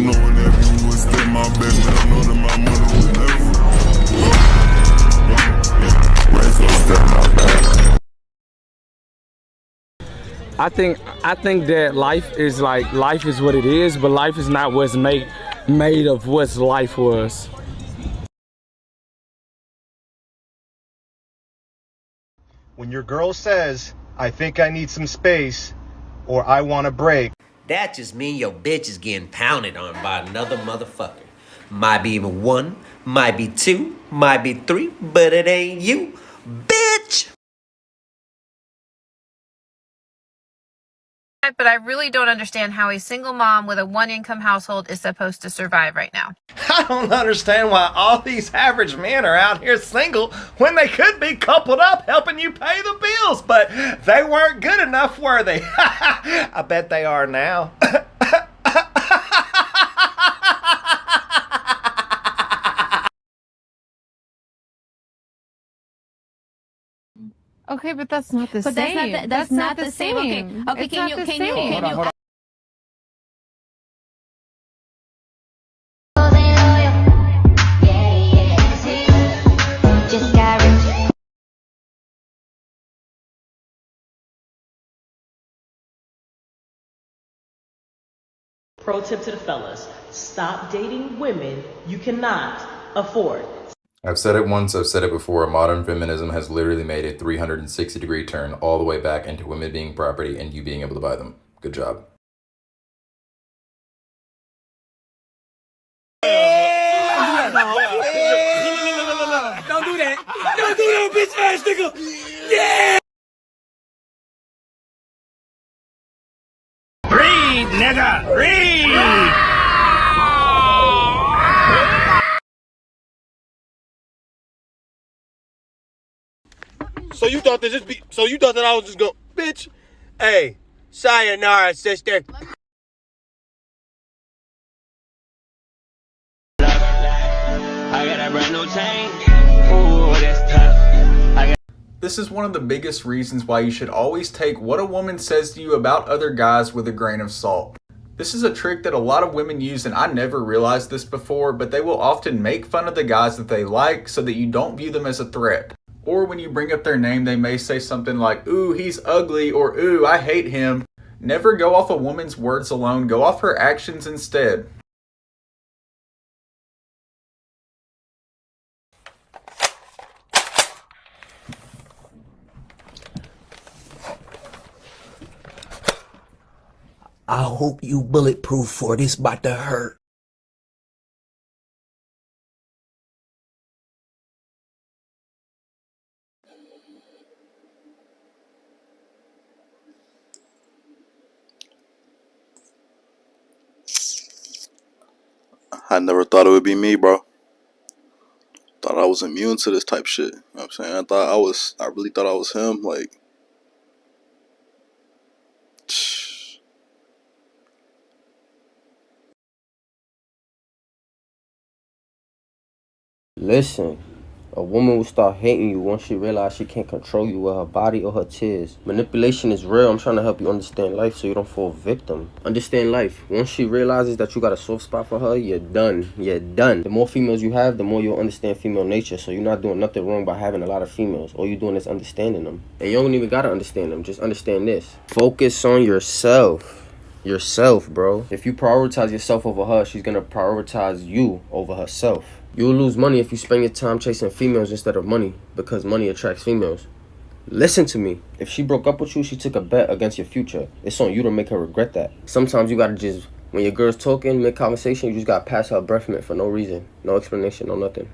don't know whenever you would step my best, but I know that my money would never. Raise up, step my back. I think that life is what it is, but life is not what's made of what life was. When your girl says, I think I need some space, or I want a break, that just mean your bitch is getting pounded on by another motherfucker. Might be even one, might be two, might be three, but it ain't you, bitch! But I really don't understand how a single mom with a one-income household is supposed to survive right now. I don't understand why all these average men are out here single when they could be coupled up helping you pay the bills, but they weren't good enough, were they? I bet they are now. Okay, but that's not the same. That's not the same. Okay, can you Hold on. Pro tip to the fellas, stop dating women you cannot afford. I've said it once, I've said it before, modern feminism has literally made a 360-degree turn all the way back into women being property and you being able to buy them. Good job. Don't do that. Don't do that, bitch ass nigga. Yeah. Breathe, nigga. Breathe. So you thought that I was just going, bitch? Hey, sayonara, sister. I got a brand new chain. Ooh, that's tough. This is one of the biggest reasons why you should always take what a woman says to you about other guys with a grain of salt. This is a trick that a lot of women use, and I never realized this before, but they will often make fun of the guys that they like so that you don't view them as a threat. Or when you bring up their name, they may say something like, ooh, he's ugly, or ooh, I hate him. Never go off a woman's words alone, go off her actions instead. I hope you bulletproof for this about to hurt. I never thought it would be me, bro. Thought I was immune to this type shit. You know what I'm saying? I really thought I was him. Like, Listen, a woman will start hating you once she realizes she can't control you with her body or her tears. Manipulation is real. I'm trying to help you understand life so you don't fall victim. Understand life. Once she realizes that you got a soft spot for her, you're done. You're done. The more females you have, the more you'll understand female nature. So you're not doing nothing wrong by having a lot of females. All you're doing is understanding them. And you don't even gotta understand them. Just understand this. Focus on yourself. Yourself, bro. If you prioritize yourself over her, she's gonna prioritize you over herself. You'll lose money if you spend your time chasing females instead of money, because money attracts females. Listen to me. If she broke up with you, she took a bet against your future. It's on you to make her regret that. Sometimes you gotta just, when your girl's talking, mid-conversation, you just gotta pass her a breath mint for no reason. No explanation, no nothing.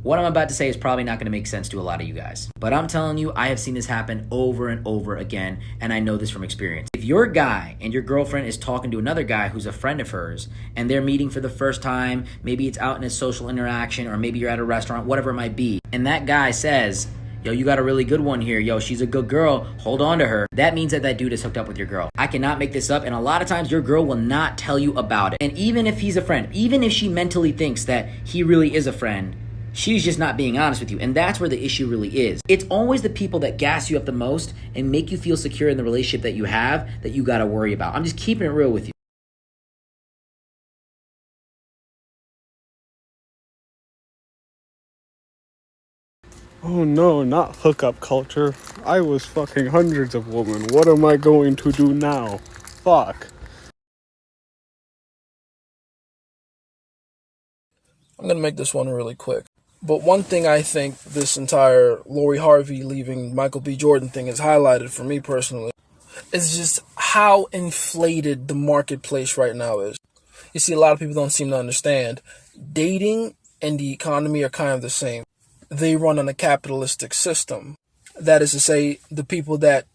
What I'm about to say is probably not going to make sense to a lot of you guys. But I'm telling you, I have seen this happen over and over again, and I know this from experience. If your guy and your girlfriend is talking to another guy who's a friend of hers, and they're meeting for the first time, maybe it's out in a social interaction, or maybe you're at a restaurant, whatever it might be, and that guy says, yo, you got a really good one here. Yo, she's a good girl. Hold on to her. That means that that dude is hooked up with your girl. I cannot make this up, and a lot of times your girl will not tell you about it. And even if he's a friend, even if she mentally thinks that he really is a friend, She's just not being honest with you. And that's where the issue really is. It's always the people that gas you up the most and make you feel secure in the relationship that you have that you got to worry about. I'm just keeping it real with you. Oh no, not hookup culture. I was fucking hundreds of women. What am I going to do now? Fuck. I'm going to make this one really quick. But one thing I think this entire Lori Harvey leaving Michael B. Jordan thing has highlighted for me personally is just how inflated the marketplace right now is. You see, a lot of people don't seem to understand. Dating and the economy are kind of the same. They run on a capitalistic system. That is to say, the people that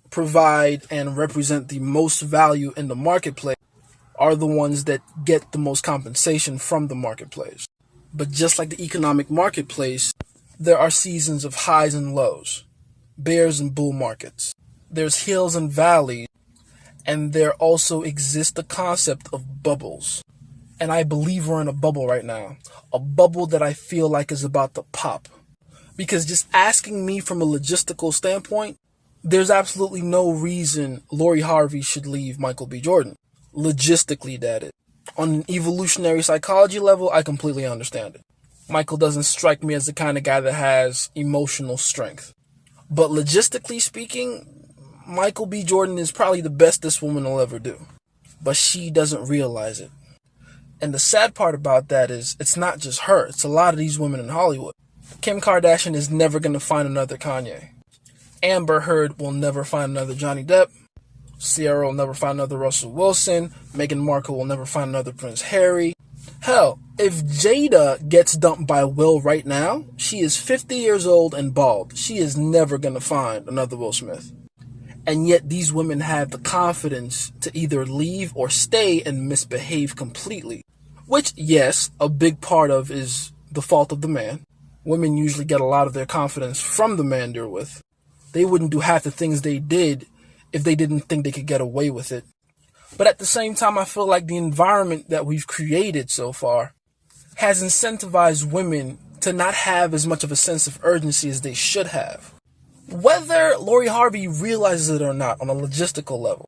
provide and represent the most value in the marketplace are the ones that get the most compensation from the marketplace. But just like the economic marketplace, there are seasons of highs and lows, bears and bull markets. There's hills and valleys, and there also exists the concept of bubbles. And I believe we're in a bubble right now, a bubble that I feel like is about to pop. Because just asking me from a logistical standpoint, there's absolutely no reason Lori Harvey should leave Michael B. Jordan. Logistically, that is. On an evolutionary psychology level, I completely understand it. Michael doesn't strike me as the kind of guy that has emotional strength. But logistically speaking, Michael B. Jordan is probably the best this woman will ever do. But she doesn't realize it. And the sad part about that is, it's not just her, it's a lot of these women in Hollywood. Kim Kardashian is never going to find another Kanye. Amber Heard will never find another Johnny Depp. Ciara will never find another Russell Wilson. Meghan Markle will never find another Prince Harry. Hell, if Jada gets dumped by Will right now, she is 50 years old and bald. She is never going to find another Will Smith. And yet these women have the confidence to either leave or stay and misbehave completely. Which, yes, a big part of is the fault of the man. Women usually get a lot of their confidence from the man they're with. They wouldn't do half the things they did if they didn't think they could get away with it. But at the same time, I feel like the environment that we've created so far has incentivized women to not have as much of a sense of urgency as they should have. Whether Lori Harvey realizes it or not on a logistical level,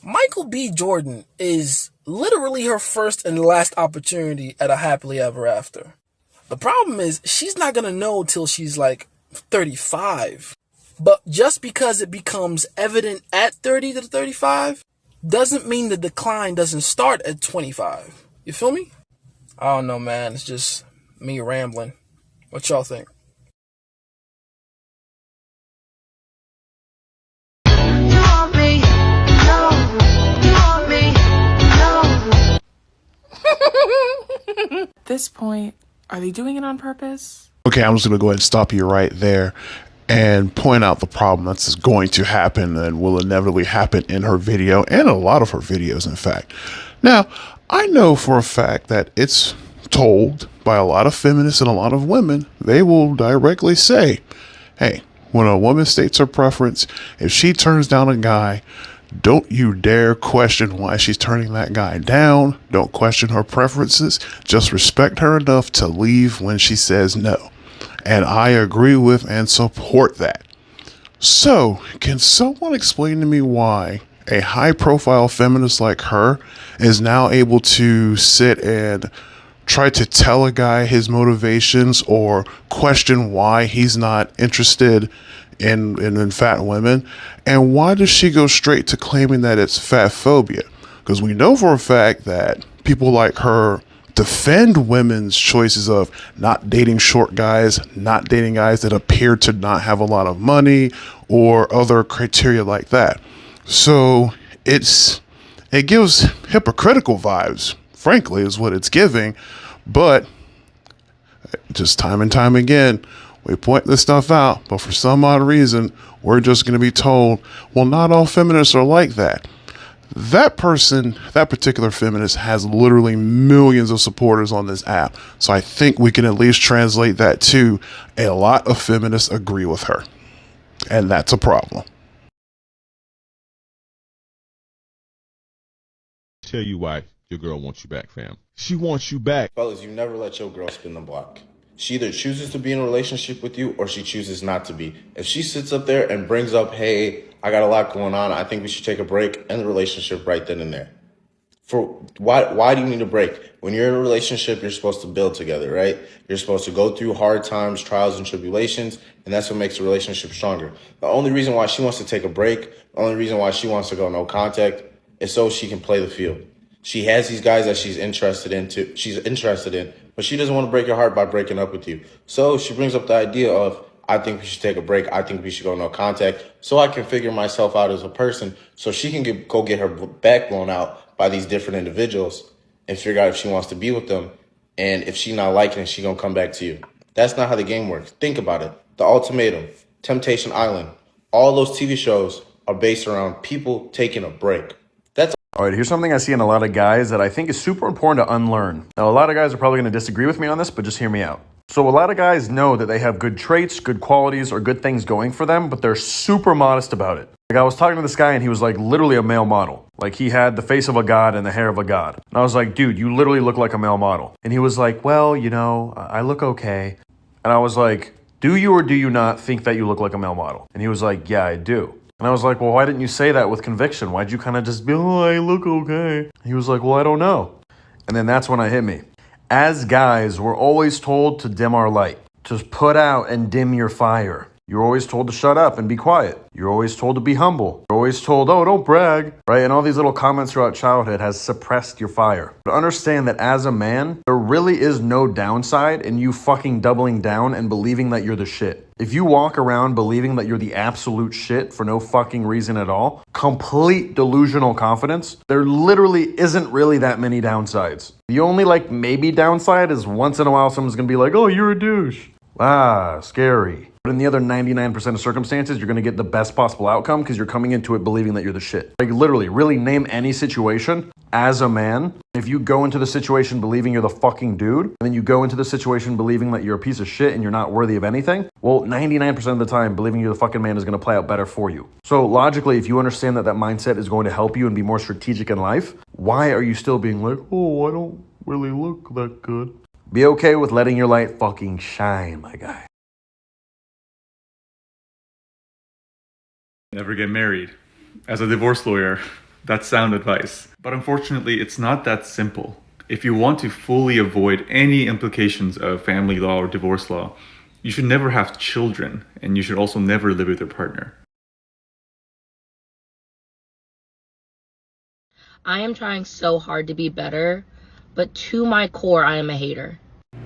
Michael B. Jordan is literally her first and last opportunity at a happily ever after. The problem is, she's not going to know till she's like 35. But just because it becomes evident at 30 to 35 doesn't mean the decline doesn't start at 25. You feel me? I don't know, man. It's just me rambling. What y'all think? At this point, are they doing it on purpose? Okay, I'm just going to go ahead and stop you right there and point out the problem that's going to happen and will inevitably happen in her video and a lot of her videos, in fact. Now, I know for a fact that it's told by a lot of feminists and a lot of women, they will directly say, hey, when a woman states her preference, if she turns down a guy, don't you dare question why she's turning that guy down. Don't question her preferences. Just respect her enough to leave when she says no. And I agree with and support that. So, can someone explain to me why a high-profile feminist like her is now able to sit and try to tell a guy his motivations or question why he's not interested in fat women? And why does she go straight to claiming that it's fat phobia? Because we know for a fact that people like her defend women's choices of not dating short guys, not dating guys that appear to not have a lot of money or other criteria like that. So it gives hypocritical vibes, frankly, is what it's giving. But just time and time again, we point this stuff out, but for some odd reason, we're just going to be told, well, not all feminists are like that. That person, that particular feminist, has literally millions of supporters on this app. So I think we can at least translate that to a lot of feminists agree with her. And that's a problem. Tell you why your girl wants you back, fam. She wants you back. Fellas, you never let your girl spin the block. She either chooses to be in a relationship with you or she chooses not to be. If she sits up there and brings up, hey, I got a lot going on, I think we should take a break, end the relationship right then and there. For why do you need a break? When you're in a relationship, you're supposed to build together, right? You're supposed to go through hard times, trials and tribulations, and that's what makes a relationship stronger. The only reason why she wants to take a break, the only reason why she wants to go no contact is so she can play the field. She has these guys that she's interested in, but she doesn't want to break your heart by breaking up with you. So she brings up the idea of, I think we should take a break. I think we should go no contact so I can figure myself out as a person so she can go get her back blown out by these different individuals and figure out if she wants to be with them. And if she's not liking it, she gonna come back to you. That's not how the game works. Think about it. The Ultimatum, Temptation Island, all those TV shows are based around people taking a break. All right, here's something I see in a lot of guys that I think is super important to unlearn. Now, a lot of guys are probably going to disagree with me on this, but just hear me out. So a lot of guys know that they have good traits, good qualities, or good things going for them, but they're super modest about it. Like, I was talking to this guy and he was like literally a male model. Like, he had the face of a god and the hair of a god. And I was like, dude, you literally look like a male model. And he was like, well, you know, I look okay. And I was like, do you or do you not think that you look like a male model? And he was like, yeah, I do. And I was like, well, why didn't you say that with conviction? Why'd you kind of just be, oh, I look okay? He was like, well, I don't know. And then that's when it hit me. As guys, we're always told to dim our light, to put out and dim your fire. You're always told to shut up and be quiet. You're always told to be humble. You're always told, oh, don't brag, right? And all these little comments throughout childhood has suppressed your fire. But understand that as a man, there really is no downside in you fucking doubling down and believing that you're the shit. If you walk around believing that you're the absolute shit for no fucking reason at all, complete delusional confidence, there literally isn't really that many downsides. The only maybe downside is once in a while someone's gonna be like, oh, you're a douche. Ah, scary. But in the other 99% of circumstances, you're going to get the best possible outcome because you're coming into it believing that you're the shit. Like, literally, really name any situation as a man. If you go into the situation believing you're the fucking dude, and then you go into the situation believing that you're a piece of shit and you're not worthy of anything, well, 99% of the time, believing you're the fucking man is going to play out better for you. So logically, if you understand that that mindset is going to help you and be more strategic in life, why are you still being like, oh, I don't really look that good? Be okay with letting your light fucking shine, my guy. Never get married. As a divorce lawyer, that's sound advice. But unfortunately, it's not that simple. If you want to fully avoid any implications of family law or divorce law, you should never have children, and you should also never live with your partner. I am trying so hard to be better, but to my core, I am a hater.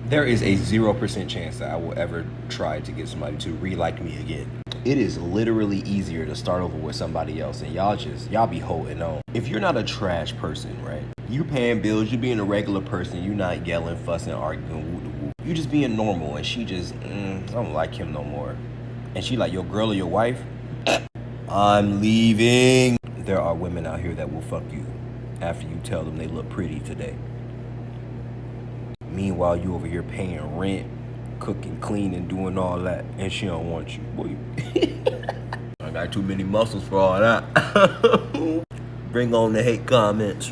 There is a 0% chance that I will ever try to get somebody to re-like me again. It is literally easier to start over with somebody else, and y'all be holding on. If you're not a trash person, right? You paying bills, you being a regular person, you not yelling, fussing, arguing, woo-woo. You just being normal, and she just, I don't like him no more. And she like, your girl or your wife? I'm leaving. There are women out here that will fuck you after you tell them they look pretty today. Meanwhile, you over here paying rent, cooking, cleaning, doing all that, and she don't want you. Boy, I got too many muscles for all that. Bring on the hate comments.